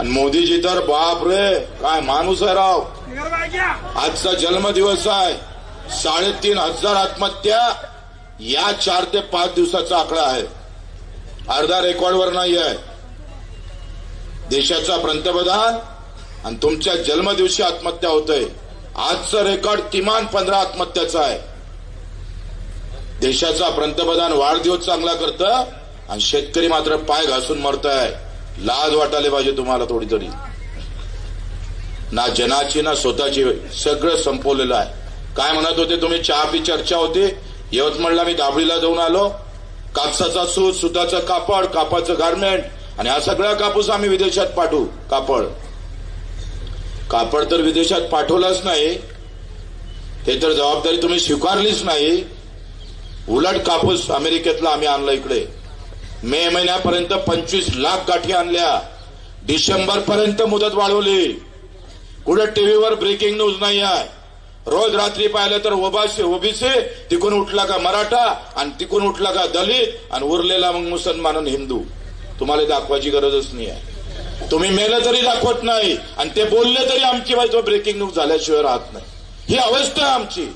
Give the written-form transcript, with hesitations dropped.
आणि मोदीजी तर बाप रे काय माणूस आहे राव. आजचा जन्मदिवस आहे. 3,500 आत्महत्या या 4 ते 5 दिवसाचा आकडा आहे. अर्धा रेकॉर्डवर नाही आहे. देशाचा पंतप्रधान आणि तुमच्या जन्मदिवशी आत्महत्या होतंय. आजचं रेकॉर्ड किमान 15 आत्महत्याचा आहे. देशाचा पंतप्रधान वाढदिवस चांगला करतं आणि शेतकरी मात्र पाय घासून मरताय. लाज वाटायला पाहिजे तुम्हाला थोडी तरी. ना जनाची ना स्वतःची, सगळं संपवलेलं आहे. काय म्हणत होते तुम्ही? चहा पी चर्चा होती. यवतमाळला मी दाबळीला जाऊन आलो. कापसाचा सूत, सुताचं कापड, कापाचं गारमेंट आणि हा सगळा कापूस आम्ही विदेशात पाठवू. कापड तर विदेशात पाठवलंच नाही. ते तर जबाबदारी तुम्ही स्वीकारलीच नाही. उलट कापूस अमेरिकेतला आम्ही आणला इकडे. मे महिन्यापर्यंत 25 लाख गाठी आणल्या. डिसेंबर पर्यंत मुदत वाढवली. कुठे टीव्हीवर ब्रेकिंग न्यूज नाही आहे. रोज रात्री पाहिलं तर ओबीसी, तिकून उठला का मराठा आणि तिकून उठला का दलित आणि उरलेला मग मुसलमान आणि हिंदू. तुम्हाला दाखवायची गरजच नाही आहे. तुम्ही मेलं तरी दाखवत नाही आणि ते बोलले तरी आमची बाजू ब्रेकिंग न्यूज झाल्याशिवाय राहत नाही. ही अवस्था आहे आमची.